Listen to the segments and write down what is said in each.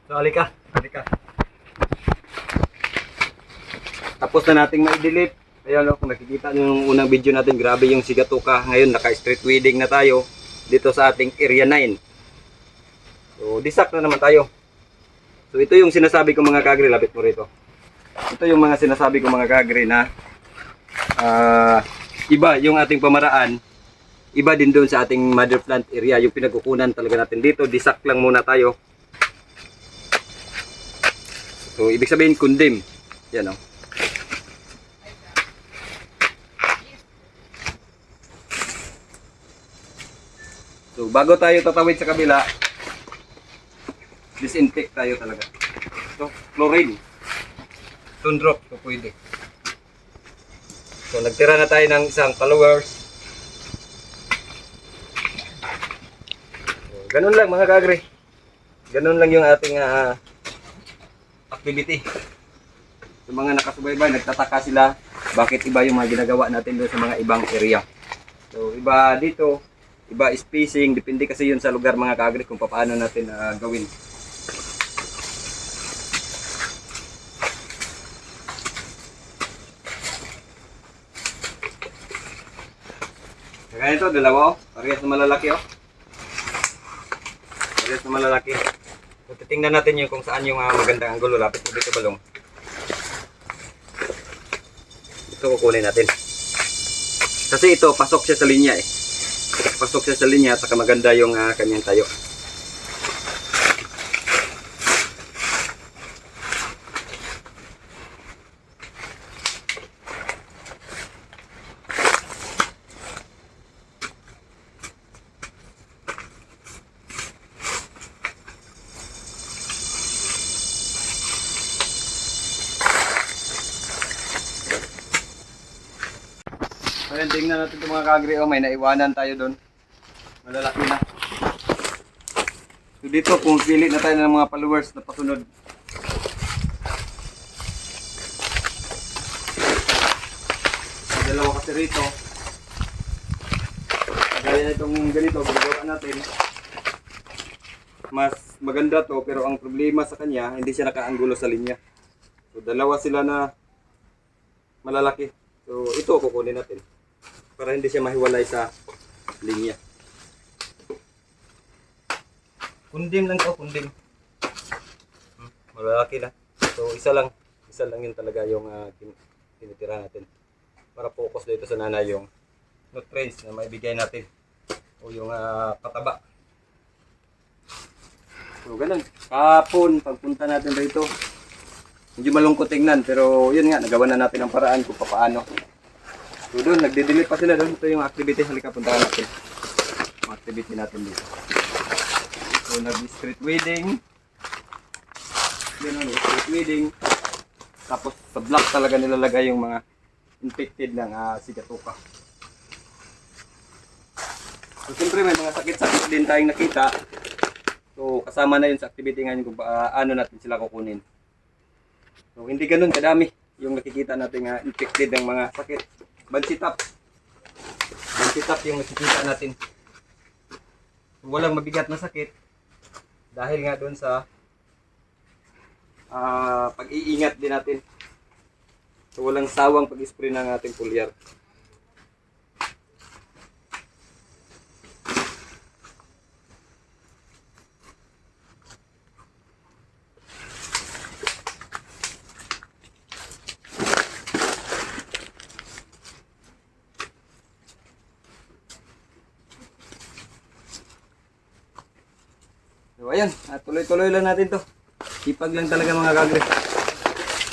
So, halika. Halika. Tapos na nating ma-delete. Ayan, kung nakikita nyo yung unang video natin, grabe yung sigatuka. Ngayon, naka-street wedding na tayo dito sa ating Area 9. So, disak na naman tayo. So, ito yung sinasabi ko mga kagre. Lapit mo rito. Ito yung mga sinasabi ko mga kagre na iba yung ating pamaraan. Iba din doon sa ating mother plant area. Yung pinagkukunan talaga natin dito. Disak lang muna tayo. So, ibig sabihin, condemn. Yan o. So, bago tayo tatawid sa kabila, disinfect tayo talaga. So, chlorine. Stone drop. So, pwede. So, nagtira na tayo ng isang followers. So, ganun lang mga kagre. Ganun lang yung ating activity. Sa mga nakasubaybay, nagtataka sila bakit iba yung mga ginagawa natin doon sa mga ibang area. So, iba dito, iba spacing, depende kasi yun sa lugar mga kagre kung paano natin gawin. Kaya ito, dalawa oh. Parehas na malalaki oh. Parehas na malalaki. So, titingnan natin yung kung saan yung magandang anggulo. Lapit mo dito balong. Ito kukunin natin. Kasi ito, pasok siya sa linya eh. Pasok siya sa linya at saka maganda yung kanyang tayo. Ayan, tingnan natin itong mga kagre. Oh, may naiwanan tayo doon. Malalaki na. So dito, kung pili na tayo ng mga followers na pasunod. Dalawa kasi rito. Gaya na itong ganito, ginagawa natin. Mas maganda to, pero ang problema sa kanya, hindi siya nakaanggulo sa linya. So dalawa sila na malalaki. So ito kukunin natin. Para hindi siya mahiwalay sa linya. Kundim lang to, kundim. Malalaki na. So isa lang yun talaga yung tinitira natin. Para focus dito sa nanay yung nutrients na maibigay natin. O yung pataba. So ganun. Kapon, pagpunta natin rito. Medyo malungkot tingnan, pero yun nga, nagawa na natin ang paraan kung paano. So doon, nagde-delete pa sila doon. Ito yung activity. Halika, puntahan natin. Yung activity natin dito. So nag-street wedding. Yun ang street wedding. Tapos sa block talaga nilalagay yung mga infected ng sigatuka. So siyempre may mga sakit-sakit din tayong nakita. So kasama na yun sa activity ngayon kung paano natin sila kukunin. So hindi ganun kadami yung nakikita natin infected ng mga sakit. Bansitap. Bansitap yung nakikita natin. So, walang mabigat na sakit dahil nga doon sa pag-iingat din natin. So walang sawang pag-spray ng ating foliar. So ayan, tuloy-tuloy lang natin to. Sipag lang talaga mga kagre.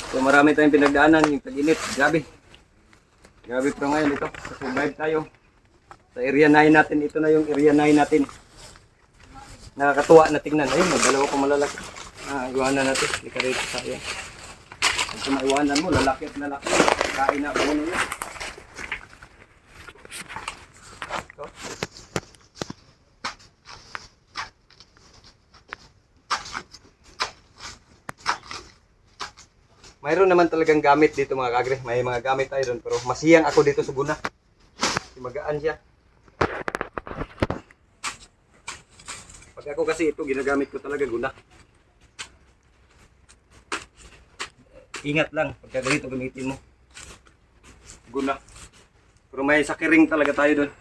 So marami tayong pinagdaanan, yung tag-init, grabe. Grabe pero ngayon ito, survive tayo. Sa area 9 natin, ito na yung area 9 natin. Nakakatuwa na tingnan. Ayun, magdalawa pa malalaki. Iwanan natin, hindi ka rito tayo. Kung maiwanan mo, lalaki at lalaki. Kain na, buno yun. So, mayroon naman talagang gamit dito mga kagre. May mga gamit tayo doon. Pero masiyang ako dito sa guna. Magaan siya. Pag ako kasi ito, ginagamit ko talaga guna. ingat lang. Pagka ganito gamitin mo. Guna. Pero may sakiring talaga tayo doon.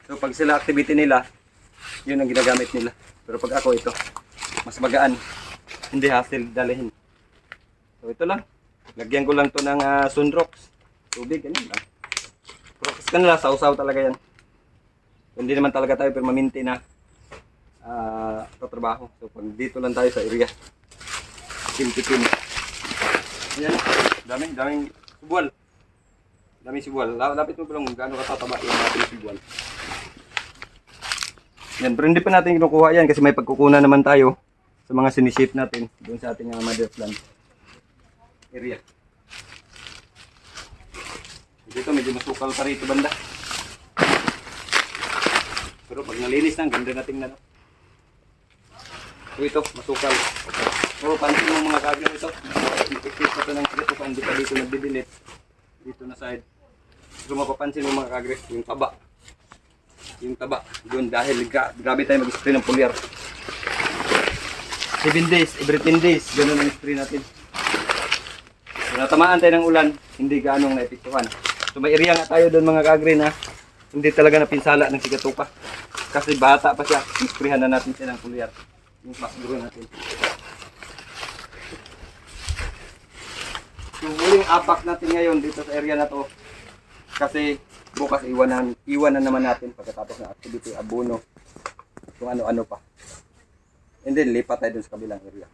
So pag sila activity nila, yun ang ginagamit nila. Pero pag ako ito, mas magaan. Hindi hassle dalihin. So ito lang. Lagyan ko lang to ng sunrocks. Tubig, ganyan lang. Focus ka nila, sausaw talaga yan. Hindi naman talaga tayo permanente na tatrabaho. So pag dito lang tayo sa area. Kim-kim. Ayan, daming subwal. Daming subwal. Lapit mo pa lang gaano katataba yung ating subwal. Yan, pero hindi pa natin kinukuha yan kasi may pagkukunan naman tayo sa mga sinishape natin doon sa ating mother plant area. Dito medyo masukal pa rito banda. Pero pag nalinis na, ganda na tingnan. So ito, masukal. So pansin mo mga kagyo ito. Effective pa ito ng krito pa hindi pa dito nagdidelete. Dito na side. So mapapansin mo mga kagyo, yung taba. Yung taba. Doon dahil grabe tayo mag-spray ng foliar. 7 days, every 10 days, ganoon ang spray natin. So natamaan tayo ng ulan, hindi gaanong naepektuhan. So may area nga tayo doon mga kagre na hindi talaga napinsala ng sigatuka. Kasi bata pa siya, isprehan na natin siya ng foliar. Yung pasguro natin. So huling apak natin ngayon dito sa area na to. Kasi bukas iwanan naman natin pagkatapos ng activity, abono, kung ano-ano pa. And then lipat tayo dun sa kabilang area.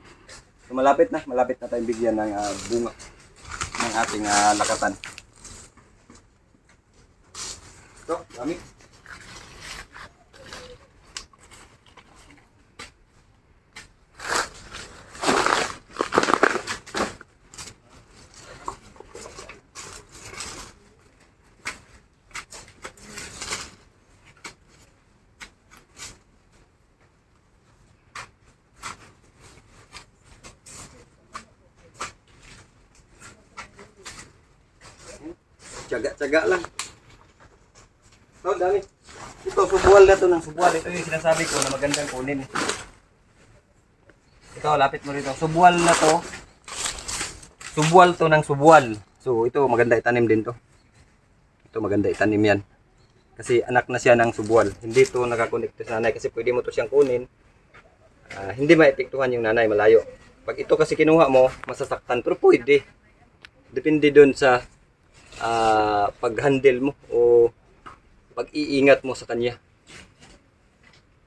So malapit na tayong bigyan ng bunga ng ating lakatan. Ito, dami. Tsaga-tsaga lang. Oh, dami. Ito, subwal na to ng subwal. Ito yung sinasabi ko na magandang kunin. Ito, lapit mo rito. Subwal na to. Subwal to ng subwal. So, ito maganda itanim din to. Ito maganda itanim yan. Kasi anak na siya ng subwal. Hindi to nakakonekto sa nanay kasi pwede mo to siyang kunin. Hindi maepektuhan yung nanay, malayo. Pag ito kasi kinuha mo, masasaktan. Pero pwede. Depende doon sa pag-handle mo o pag-iingat mo sa kanya.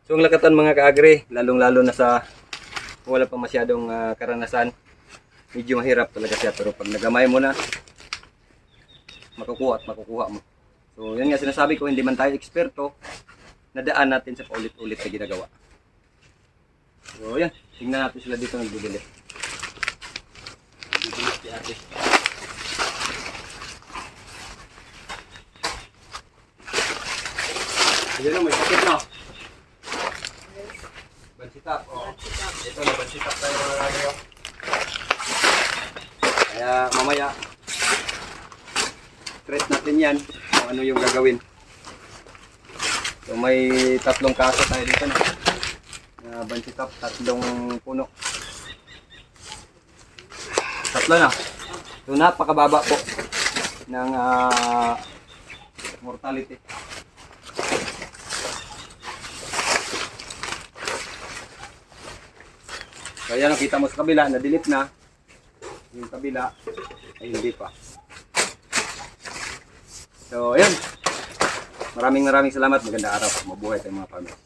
So ang lakatan mga kaagre, lalong-lalo na sa wala pa masyadong karanasan, medyo mahirap talaga siya. Pero pag nagamay mo na, makukuha mo. So yan nga sinasabi ko, hindi man tayo eksperto, nadaan natin sa paulit-ulit na ginagawa. So yan, tingnan natin sila dito nagbibilit. Nagbibilit si ate. Ayan o, may sakit na. Bansitap. Ito na, bansitap tayo mga kagyo. Kaya mamaya, treat natin yan kung ano yung gagawin. So may 3 kaso tayo dito na bansitap, 3 puno. 3 na. So napakababa po ng mortality. Kaya nakita mo sa kabila, na-delete na. Yung kabila, ay hindi pa. So, ayun. Maraming salamat. Magandang araw. Mabuhay tayong mga farmers.